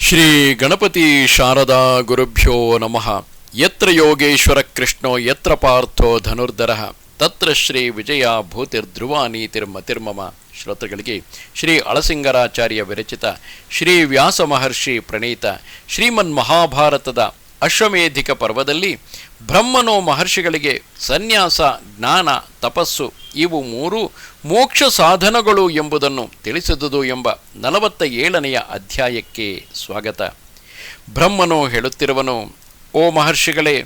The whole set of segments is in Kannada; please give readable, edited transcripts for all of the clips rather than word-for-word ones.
ಶ್ರೀ ಗಣಪತಿ ಶಾರದಾ ಗುರುಭ್ಯೋ ನಮಃ. ಯತ್ರ ಯೋಗೇಶ್ವರ ಕೃಷ್ಣೋ ಯತ್ರ ಪಾರ್ಥೋ ಧನುರ್ಧರಃ ತತ್ರ ಶ್ರೀ ವಿಜಯ ಭೂತಿರ್ಧ್ರುವ ನೀತಿರ್ಮತಿರ್ಮಮ. ಶ್ರೋತೃಗಳಿಗೆ ಶ್ರೀ ಅಳಸಿಂಗರಾಚಾರ್ಯ ವಿರಚಿತ ಶ್ರೀ ವ್ಯಾಸ ಮಹರ್ಷಿ ಪ್ರಣೀತ ಶ್ರೀಮನ್ ಮಹಾಭಾರತದ ಅಶ್ವಮೇಧಿಕ ಪರ್ವದಲ್ಲಿ ಬ್ರಹ್ಮನು ಮಹರ್ಷಿಗಳಿಗೆ ಸನ್ಯಾಸ, ಜ್ಞಾನ, ತಪಸ್ಸು ಇವು ಮೂರು ಮೋಕ್ಷ ಸಾಧನಗಳು ಎಂಬುದನ್ನು ತಿಳಿಸಿದುದು ಎಂಬ 47ನೆಯ ಅಧ್ಯಾಯಕ್ಕೆ ಸ್ವಾಗತ. ಬ್ರಹ್ಮನು ಹೇಳುತ್ತಿರುವನು, ಓ ಮಹರ್ಷಿಗಳೇ,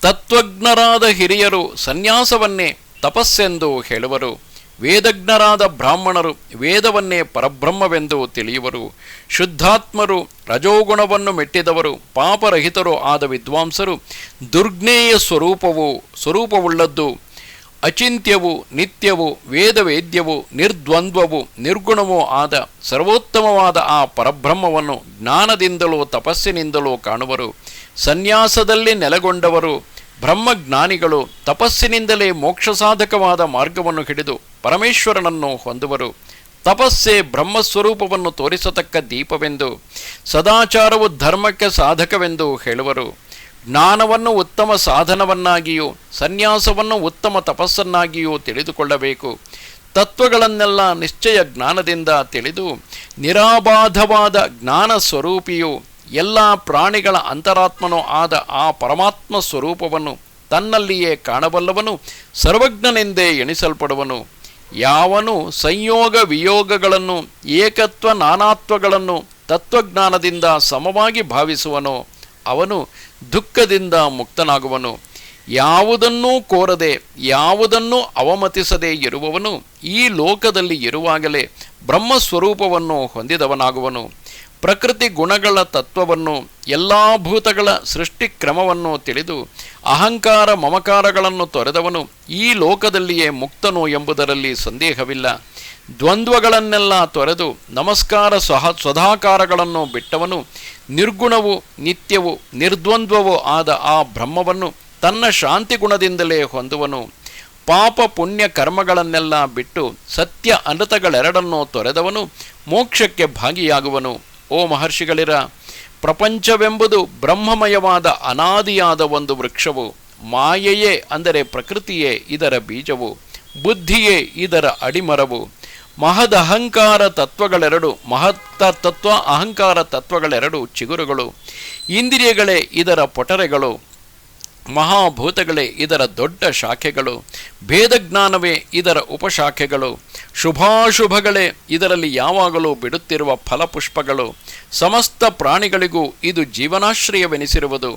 ತತ್ವಜ್ಞರಾದ ಹಿರಿಯರು ಸನ್ಯಾಸವನ್ನೇ ತಪಸ್ಸೆಂದು ಹೇಳುವರು. ವೇದಜ್ಞರಾದ ಬ್ರಾಹ್ಮಣರು ವೇದವನ್ನೇ ಪರಬ್ರಹ್ಮವೆಂದು ತಿಳಿಯುವರು. ಶುದ್ಧಾತ್ಮರು, ರಜೋಗುಣವನ್ನು ಮೆಟ್ಟಿದವರು, ಪಾಪರಹಿತರು ಆದ ವಿದ್ವಾಂಸರು ದುರ್ಜ್ಞೇಯ ಸ್ವರೂಪವುಳ್ಳದ್ದು, ಅಚಿಂತ್ಯವು, ನಿತ್ಯವು, ವೇದವೇದ್ಯವು, ನಿರ್ದ್ವಂದ್ವವು, ನಿರ್ಗುಣವೂ ಆದ ಸರ್ವೋತ್ತಮವಾದ ಆ ಪರಬ್ರಹ್ಮವನ್ನು ಜ್ಞಾನದಿಂದಲೂ ತಪಸ್ಸಿನಿಂದಲೂ ಕಾಣುವರು. ಸನ್ಯಾಸದಲ್ಲಿ ನೆಲೆಗೊಂಡವರು ಬ್ರಹ್ಮಜ್ಞಾನಿಗಳು ತಪಸ್ಸಿನಿಂದಲೇ ಮೋಕ್ಷ ಸಾಧಕವಾದ ಮಾರ್ಗವನ್ನು ಹಿಡಿದು ಪರಮೇಶ್ವರನನ್ನು ಹೊಂದುವರು. ತಪಸ್ಸೇ ಬ್ರಹ್ಮಸ್ವರೂಪವನ್ನು ತೋರಿಸತಕ್ಕ ದೀಪವೆಂದು, ಸದಾಚಾರವು ಧರ್ಮಕ್ಕೆ ಸಾಧಕವೆಂದು ಹೇಳುವರು. ಜ್ಞಾನವನ್ನು ಉತ್ತಮ ಸಾಧನವನ್ನಾಗಿಯೂ ಸನ್ಯಾಸವನ್ನು ಉತ್ತಮ ತಪಸ್ಸನ್ನಾಗಿಯೂ ತಿಳಿದುಕೊಳ್ಳಬೇಕು. ತತ್ವಗಳನ್ನೆಲ್ಲ ನಿಶ್ಚಯ ಜ್ಞಾನದಿಂದ ತಿಳಿದು ನಿರಾಬಾಧವಾದ ಜ್ಞಾನ ಸ್ವರೂಪಿಯು ಎಲ್ಲ ಪ್ರಾಣಿಗಳ ಅಂತರಾತ್ಮನೂ ಆದ ಆ ಪರಮಾತ್ಮ ಸ್ವರೂಪವನ್ನು ತನ್ನಲ್ಲಿಯೇ ಕಾಣಬಲ್ಲವನು ಸರ್ವಜ್ಞನೆಂದೇ ಎಣಿಸಲ್ಪಡುವನು. ಯಾವನು ಸಂಯೋಗ ವಿಯೋಗಗಳನ್ನು, ಏಕತ್ವ ನಾನಾತ್ವಗಳನ್ನು ತತ್ವಜ್ಞಾನದಿಂದ ಸಮವಾಗಿ ಭಾವಿಸುವನೋ ಅವನು ದುಃಖದಿಂದ ಮುಕ್ತನಾಗುವನು. ಯಾವುದನ್ನೂ ಕೋರದೆ ಯಾವುದನ್ನೂ ಅವಮತಿಸದೇ ಇರುವವನು ಈ ಲೋಕದಲ್ಲಿ ಇರುವಾಗಲೇ ಬ್ರಹ್ಮಸ್ವರೂಪವನ್ನು ಹೊಂದಿದವನಾಗುವನು. ಪ್ರಕೃತಿ ಗುಣಗಳ ತತ್ವವನ್ನು, ಎಲ್ಲ ಭೂತಗಳ ಸೃಷ್ಟಿ ಕ್ರಮವನ್ನು ತಿಳಿದು ಅಹಂಕಾರ ಮಮಕಾರಗಳನ್ನು ತೊರೆದವನು ಈ ಲೋಕದಲ್ಲಿಯೇ ಮುಕ್ತನು ಎಂಬುದರಲ್ಲಿ ಸಂದೇಹವಿಲ್ಲ. ದ್ವಂದ್ವಗಳನ್ನೆಲ್ಲ ತೊರೆದು ನಮಸ್ಕಾರ ಸ್ವಧಾಕಾರಗಳನ್ನು ಬಿಟ್ಟವನು ನಿರ್ಗುಣವೂ ನಿತ್ಯವೂ ನಿರ್ದ್ವಂದ್ವವೂ ಆದ ಆ ಬ್ರಹ್ಮವನ್ನು ತನ್ನ ಶಾಂತಿ ಗುಣದಿಂದಲೇ ಹೊಂದುವನು. ಪಾಪ ಪುಣ್ಯ ಕರ್ಮಗಳನ್ನೆಲ್ಲ ಬಿಟ್ಟು ಸತ್ಯ ಅನೃತಗಳೆರಡನ್ನೂ ತೊರೆದವನು ಮೋಕ್ಷಕ್ಕೆ ಭಾಗಿಯಾಗುವನು. ಓ ಮಹರ್ಷಿಗಳಿರ, ಪ್ರಪಂಚವೆಂಬುದು ಬ್ರಹ್ಮಮಯವಾದ ಅನಾದಿಯಾದ ಒಂದು ವೃಕ್ಷವು. ಮಾಯೆಯೇ ಅಂದರೆ ಪ್ರಕೃತಿಯೇ ಇದರ ಬೀಜವು, ಬುದ್ಧಿಯೇ ಇದರ ಅಡಿಮರವು. ಮಹದಹಂಕಾರ ತತ್ವಗಳೆರಡು, ತತ್ವ ಅಹಂಕಾರ ತತ್ವಗಳೆರಡು ಚಿಗುರುಗಳು. ಇಂದ್ರಿಯಗಳೇ ಇದರ ಪೊಟರೆಗಳು, ಮಹಾಭೂತಗಳೇ ಇದರ ದೊಡ್ಡ ಶಾಖೆಗಳು, ಭೇದಜ್ಞಾನವೇ ಇದರ ಉಪಶಾಖೆಗಳು, ಶುಭಾಶುಭಗಳೇ ಇದರಲ್ಲಿ ಯಾವಾಗಲೂ ಬಿಡುತ್ತಿರುವ ಫಲಪುಷ್ಪಗಳು. ಸಮಸ್ತ ಪ್ರಾಣಿಗಳಿಗೂ ಇದು ಜೀವನಾಶ್ರಯವೆನಿಸಿರುವುದು.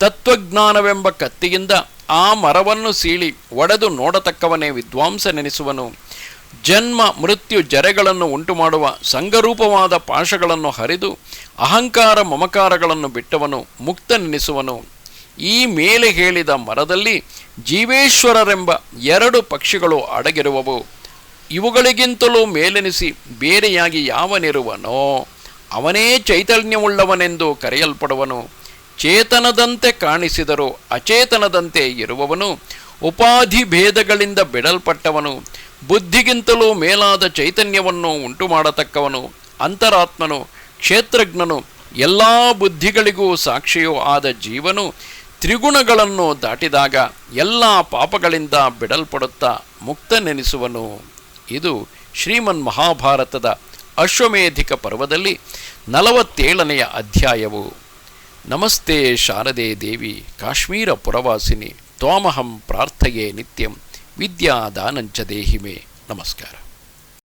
ತತ್ವಜ್ಞಾನವೆಂಬ ಕತ್ತಿಯಿಂದ ಆ ಮರವನ್ನು ಸೀಳಿ ಒಡೆದು ನೋಡತಕ್ಕವನೇ ವಿದ್ವಾಂಸನೆನಿಸುವನು. ಜನ್ಮ ಮೃತ್ಯು ಜರೆಗಳನ್ನು ಉಂಟುಮಾಡುವ ಸಂಘರೂಪವಾದ ಪಾಶಗಳನ್ನು ಹರಿದು ಅಹಂಕಾರ ಮಮಕಾರಗಳನ್ನು ಬಿಟ್ಟವನು ಮುಕ್ತನೆನಿಸುವನು. ಈ ಮೇಲೆ ಹೇಳಿದ ಮರದಲ್ಲಿ ಜೀವೇಶ್ವರರೆಂಬ 2 ಪಕ್ಷಿಗಳು ಅಡಗಿರುವವು. ಇವುಗಳಿಗಿಂತಲೂ ಮೇಲೆನಿಸಿ ಬೇರೆಯಾಗಿ ಯಾವನಿರುವನೋ ಅವನೇ ಚೈತನ್ಯವುಳ್ಳವನೆಂದು ಕರೆಯಲ್ಪಡುವನು. ಚೇತನದಂತೆ ಕಾಣಿಸಿದರೂ ಅಚೇತನದಂತೆ ಇರುವವನು, ಉಪಾಧಿ ಭೇದಗಳಿಂದ ಬಿಡಲ್ಪಟ್ಟವನು, ಬುದ್ಧಿಗಿಂತಲೂ ಮೇಲಾದ ಚೈತನ್ಯವನ್ನು ಉಂಟು ಮಾಡತಕ್ಕವನು, ಅಂತರಾತ್ಮನು, ಕ್ಷೇತ್ರಜ್ಞನು, ಎಲ್ಲ ಬುದ್ಧಿಗಳಿಗೂ ಸಾಕ್ಷಿಯೂ ಆದ ಜೀವನು ತ್ರಿಗುಣಗಳನ್ನು ದಾಟಿದಾಗ ಎಲ್ಲ ಪಾಪಗಳಿಂದ ಬಿಡಲ್ಪಡುತ್ತಾ ಮುಕ್ತನೆನಿಸುವನು. ಇದು ಶ್ರೀಮನ್ ಮಹಾಭಾರತದ ಅಶ್ವಮೇಧಿಕ ಪರ್ವದಲ್ಲಿ 47ನೆಯ ಅಧ್ಯಾಯವು. ನಮಸ್ತೆ ಶಾರದೆ ದೇವಿ ಕಾಶ್ಮೀರ ಪುರವಾಸಿನಿ ತ್ವಾಮಹಂ ಪ್ರಾರ್ಥಯೇ ನಿತ್ಯಂ ವಿದ್ಯಾದಾನಂಚ ದೇಹಿಮೆ. ನಮಸ್ಕಾರ.